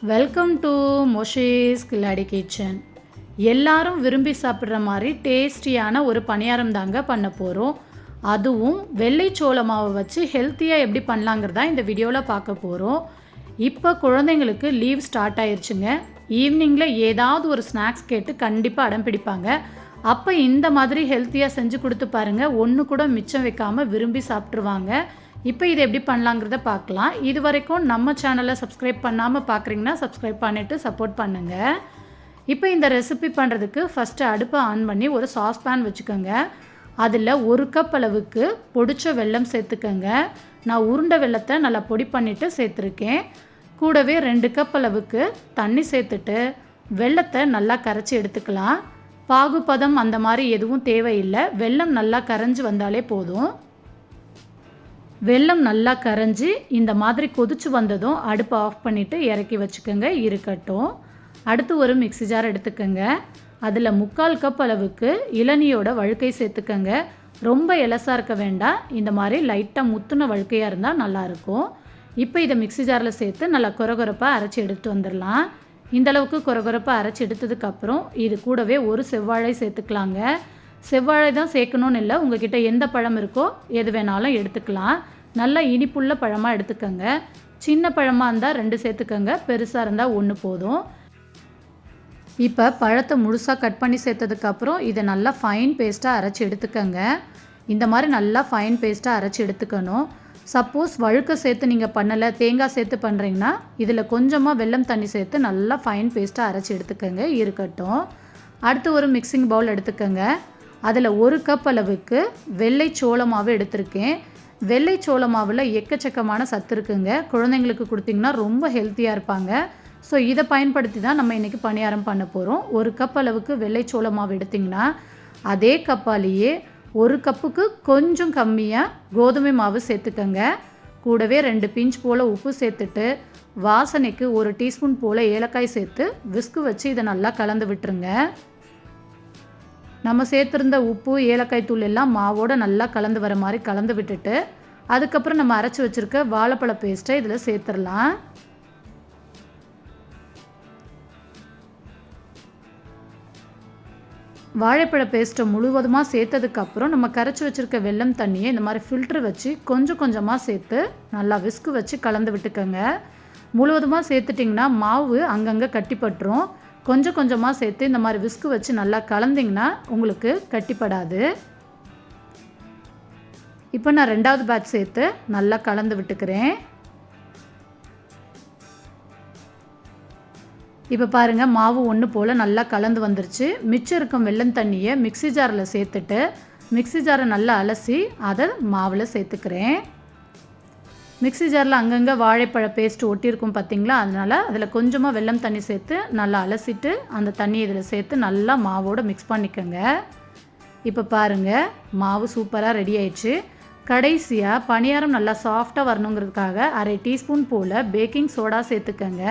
Welcome to Mosh's Killadi kitchen. எல்லாரும் விரும்பி சாப்பிட்ற மாதிரி டேஸ்டியான ஒரு பணியாரம் தாங்க பண்ண போகிறோம். அதுவும் வெள்ளை சோள மாவை வச்சு ஹெல்த்தியாக எப்படி பண்ணலாங்கிறதா இந்த வீடியோவில் பார்க்க போகிறோம். இப்போ குழந்தைங்களுக்கு லீவ் ஸ்டார்ட் ஆயிடுச்சுங்க. ஈவினிங்கில் ஏதாவது ஒரு ஸ்நாக்ஸ் கேட்டு கண்டிப்பாக அடம் பிடிப்பாங்க. அப்போ இந்த மாதிரி ஹெல்த்தியாக செஞ்சு கொடுத்து பாருங்கள், ஒன்று கூட மிச்சம் வைக்காமல் விரும்பி சாப்பிட்ருவாங்க. இப்போ இதை எப்படி பண்ணலாங்கிறத பார்க்கலாம். இது வரைக்கும் நம்ம சேனலை சப்ஸ்கிரைப் பண்ணாமல் பார்க்குறீங்கன்னா சப்ஸ்கிரைப் பண்ணிவிட்டு சப்போர்ட் பண்ணுங்கள். இப்போ இந்த ரெசிபி பண்ணுறதுக்கு ஃபஸ்ட்டு அடுப்பை ஆன் பண்ணி ஒரு சாஸ்பேன் வச்சுக்கோங்க. அதில் 1 கப் அளவுக்கு பொடிச்ச வெல்லம் சேர்த்துக்கோங்க. நான் உருண்டை வெல்லத்தை நல்லா பொடி பண்ணிவிட்டு சேர்த்துருக்கேன். கூடவே 2 கப் அளவுக்கு தண்ணி சேர்த்துட்டு வெல்லத்தை நல்லா கரைச்சி எடுத்துக்கலாம். பாகுபதம் அந்த மாதிரி எதுவும் தேவையில்லை. வெல்லம் நல்லா கரைஞ்சி வந்தாலே போதும். வெல்லம் நல்லா கரைஞ்சி இந்த மாதிரி கொதிச்சு வந்ததும் அடுப்பை ஆஃப் பண்ணிவிட்டு இறக்கி வச்சுக்கோங்க, இருக்கட்டும். அடுத்து ஒரு மிக்ஸி ஜார் எடுத்துக்கோங்க. அதில் 3/4 கப் அளவுக்கு இளநியோட வழுக்கை சேர்த்துக்கோங்க. ரொம்ப எலசாக இருக்க வேண்டாம், இந்த மாதிரி லைட்டாக முத்துன வழுக்கையாக இருந்தால் நல்லாயிருக்கும். இப்போ இதை மிக்ஸி ஜாரில் சேர்த்து நல்லா கொரகொரப்பாக அரைச்சி எடுத்துகிட்டு வந்துடலாம். இந்தளவுக்கு கொரகொரப்பாக அரைச்சி எடுத்ததுக்கப்புறம் இது கூடவே ஒரு செவ்வாழை சேர்த்துக்கலாங்க. செவ்வாழை தான் சேர்க்கணுன்னு இல்லை, உங்கள்கிட்ட எந்த பழம் இருக்கோ எது வேணாலும் எடுத்துக்கலாம். நல்லா இனிப்புள்ள பழமாக எடுத்துக்கோங்க. சின்ன பழமாக இருந்தால் 2 சேர்த்துக்கோங்க, பெருசாக இருந்தால் 1 போதும். இப்போ பழத்தை முழுசாக கட் பண்ணி சேர்த்ததுக்கப்புறம் இதை நல்லா ஃபைன் பேஸ்ட்டாக அரைச்சி எடுத்துக்கோங்க. இந்த மாதிரி நல்லா ஃபைன் பேஸ்ட்டாக அரைச்சி எடுத்துக்கணும். சப்போஸ் வழுக்க சேர்த்து நீங்கள் பண்ணலை, தேங்காய் சேர்த்து பண்ணுறீங்கன்னா இதில் கொஞ்சமாக வெல்லம் தண்ணி சேர்த்து நல்லா ஃபைன் பேஸ்ட்டாக அரைச்சி எடுத்துக்கோங்க, இருக்கட்டும். அடுத்து ஒரு மிக்சிங் பவுல் எடுத்துக்கோங்க. அதில் 1 கப் அளவுக்கு வெள்ளை சோள மாவு எடுத்திருக்கேன். வெள்ளை சோள மாவில் எக்கச்சக்கமான சத்து இருக்குங்க. குழந்தைங்களுக்கு கொடுத்திங்கன்னா ரொம்ப ஹெல்த்தியாக இருப்பாங்க. ஸோ இதை பயன்படுத்தி தான் நம்ம இன்றைக்கி பணியாரம் பண்ண போகிறோம். 1 கப் அளவுக்கு வெள்ளை சோள மாவு எடுத்திங்கன்னா அதே கப்பாலேயே 1 கப்புக்கு கொஞ்சம் கம்மியாக கோதுமை மாவு சேர்த்துக்கங்க. கூடவே 2 பிஞ்ச் போல் உப்பு சேர்த்துட்டு வாசனைக்கு 1 டீஸ்பூன் போல் ஏலக்காய் சேர்த்து விஸ்கு வச்சு இதை நல்லா கலந்து விட்டுருங்க. நம்ம சேர்த்துருந்த உப்பு, ஏலக்காய் தூள் எல்லாம் மாவோடு நல்லா கலந்து வர மாதிரி கலந்து விட்டுட்டு அதுக்கப்புறம் நம்ம அரைச்சி வச்சுருக்க வாழைப்பழ பேஸ்ட்டை இதில் சேர்த்துடலாம். வாழைப்பழ பேஸ்ட்டை முழுவதுமாக சேர்த்ததுக்கப்புறம் நம்ம கரைச்சி வச்சுருக்க வெல்லம் தண்ணியை இந்த மாதிரி ஃபில்ட்ரு வச்சு கொஞ்சம் கொஞ்சமாக சேர்த்து நல்லா விஸ்கு வச்சு கலந்து விட்டுக்கோங்க. முழுவதுமாக சேர்த்துட்டிங்கன்னா மாவு அங்கங்கே கட்டிப்பட்டுரும். கொஞ்சம் கொஞ்சமாக சேர்த்து இந்த மாதிரி விஸ்கு வச்சு நல்லா கலந்திங்கன்னா உங்களுக்கு கட்டிப்படாது. இப்போ நான் 2வது பேட்ச் சேர்த்து நல்லா கலந்து விட்டுக்கிறேன். இப்போ பாருங்கள், மாவு ஒன்று போல் நல்லா கலந்து வந்துருச்சு. மிச்சம் இருக்கும் வெல்லம் தண்ணியை மிக்ஸி ஜாரில் சேர்த்துட்டு மிக்ஸி ஜாரை நல்லா அலசி அதை மாவில் சேர்த்துக்கிறேன். மிக்ஸி ஜாரில் அங்கங்கே வாழைப்பழ பேஸ்ட் ஒட்டியிருக்கும் பார்த்திங்களா, அதனால் அதில் கொஞ்சமாக வெல்லம் தண்ணி சேர்த்து நல்லா அலசிட்டு அந்த தண்ணி இதில் சேர்த்து நல்லா மாவோடு மிக்ஸ் பண்ணிக்கோங்க. இப்போ பாருங்கள், மாவு சூப்பராக ரெடி ஆயிடுச்சு. கடைசியாக பணியாரம் நல்லா சாஃப்டாக வரணுங்கிறதுக்காக 1/2 டீஸ்பூன் போல் பேக்கிங் சோடா சேர்த்துக்கோங்க.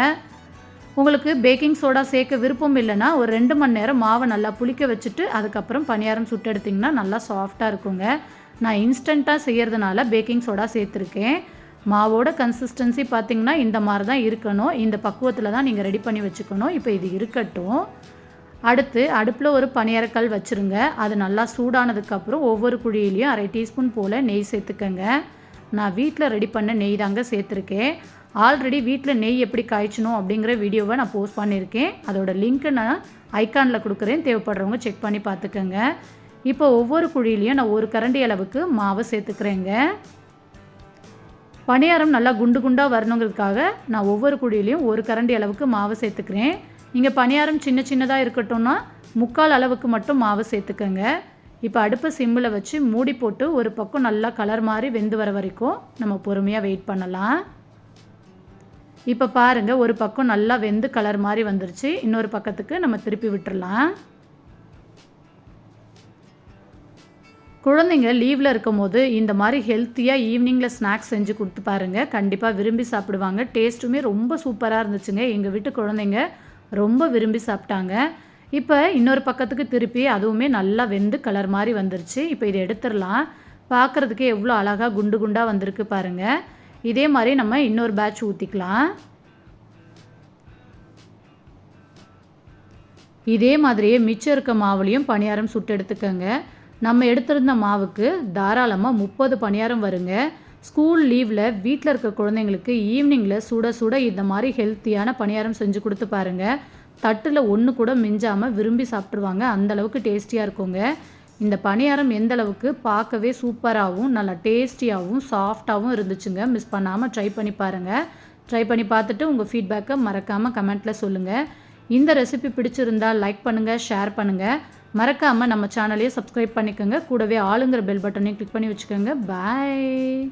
உங்களுக்கு பேக்கிங் சோடா சேர்க்க விருப்பம் இல்லைன்னா ஒரு 2 மணி நேரம் மாவை நல்லா புளிக்க வச்சுட்டு அதுக்கப்புறம் பணியாரம் சுட்டு எடுத்திங்கன்னா நல்லா சாஃப்டாக இருக்குங்க. நான் இன்ஸ்டண்ட்டாக செய்கிறதுனால பேக்கிங் சோடா சேர்த்துருக்கேன். மாவோட கன்சிஸ்டன்சி பார்த்திங்கன்னா இந்த மாதிரி தான் இருக்கணும். இந்த பக்குவத்தில் தான் நீங்கள் ரெடி பண்ணி வச்சுக்கணும். இப்போ இது இருக்கட்டும். அடுத்து அடுப்பில் ஒரு பணியாரக்கல் வச்சுருங்க. அது நல்லா சூடானதுக்கப்புறம் ஒவ்வொரு குழியிலையும் 1/2 டீஸ்பூன் போல் நெய் சேர்த்துக்கங்க. நான் வீட்டில் ரெடி பண்ண நெய் தாங்க சேர்த்துருக்கேன். ஆல்ரெடி வீட்டில் நெய் எப்படி காய்ச்சணும் அப்படிங்கிற வீடியோவை நான் போஸ்ட் பண்ணியிருக்கேன். அதோட லிங்க்கை நான் ஐக்கானில் கொடுக்குறேன், தேவைப்படுறவங்க செக் பண்ணி பார்த்துக்கோங்க. இப்போ ஒவ்வொரு குழியிலையும் நான் 1 கரண்டி அளவுக்கு மாவை சேர்த்துக்கிறேங்க. பணியாரம் நல்லா குண்டு குண்டாக வரணுங்கிறதுக்காக நான் ஒவ்வொரு குழியிலையும் 1 கரண்டி அளவுக்கு மாவு சேர்த்துக்கிறேன். நீங்கள் பணியாரம் சின்ன சின்னதாக இருக்கட்டும்னா 3/4 அளவுக்கு மட்டும் மாவு சேர்த்துக்கோங்க. இப்போ அடுப்பை சிம்மில் வச்சு மூடி போட்டு ஒரு பக்கம் நல்லா கலர் மாதிரி வெந்து வர வரைக்கும் நம்ம பொறுமையாக வெயிட் பண்ணலாம். இப்போ பாருங்கள், ஒரு பக்கம் நல்லா வெந்து கலர் மாதிரி வந்துருச்சு. இன்னொரு பக்கத்துக்கு நம்ம திருப்பி விட்டுடலாம். குழந்தைங்க லீவில் இருக்கும் போது இந்த மாதிரி ஹெல்த்தியாக ஈவினிங்கில் ஸ்நாக்ஸ் செஞ்சு கொடுத்து பாருங்கள், கண்டிப்பாக விரும்பி சாப்பிடுவாங்க. டேஸ்ட்டுமே ரொம்ப சூப்பராக இருந்துச்சுங்க. எங்கள் வீட்டு குழந்தைங்க ரொம்ப விரும்பி சாப்பிட்டாங்க. இப்போ இன்னொரு பக்கத்துக்கு திருப்பி அதுவுமே நல்லா வெந்து கலர் மாதிரி வந்துருச்சு. இப்போ இதை எடுத்துடலாம். பார்க்குறதுக்கே எவ்வளோ அழகாக குண்டு குண்டாக வந்திருக்கு பாருங்கள். இதே மாதிரி நம்ம இன்னொரு பேட்ச் ஊற்றிக்கலாம். இதே மாதிரியே மிச்சம் இருக்க மாவுலேயும் பணியாரம் சுட்டு எடுத்துக்கோங்க. நம்ம எடுத்திருந்த மாவுக்கு தாராளமாக 30 பணியாரம் வருங்க. ஸ்கூல் லீவில் வீட்டில் இருக்க குழந்தைங்களுக்கு ஈவினிங்கில் சுட சுட இந்த மாதிரி ஹெல்த்தியான பணியாரம் செஞ்சு கொடுத்து பாருங்கள். தட்டில் ஒன்று கூட மிஞ்சாமல் விரும்பி சாப்பிட்ருவாங்க. அந்தளவுக்கு டேஸ்டியாக இருக்குங்க. இந்த பணியாரம் எந்த அளவுக்கு பார்க்கவே சூப்பராகவும் நல்லா டேஸ்டியாகவும் சாஃப்டாகவும் இருந்துச்சுங்க. மிஸ் பண்ணாமல் ட்ரை பண்ணி பாருங்கள். ட்ரை பண்ணி பார்த்துட்டு உங்கள் ஃபீட்பேக்கை மறக்காமல் கமெண்ட்டில் சொல்லுங்கள். இந்த ரெசிபி பிடிச்சிருந்தால் லைக் பண்ணுங்கள், ஷேர் பண்ணுங்கள். மறக்காமல் நம்ம சேனலையே சப்ஸ்கிரைப் பண்ணிக்கோங்க. கூடவே ஆளுங்கிற பெல் பட்டனையும் கிளிக் பண்ணி வச்சுக்கோங்க. பாய்.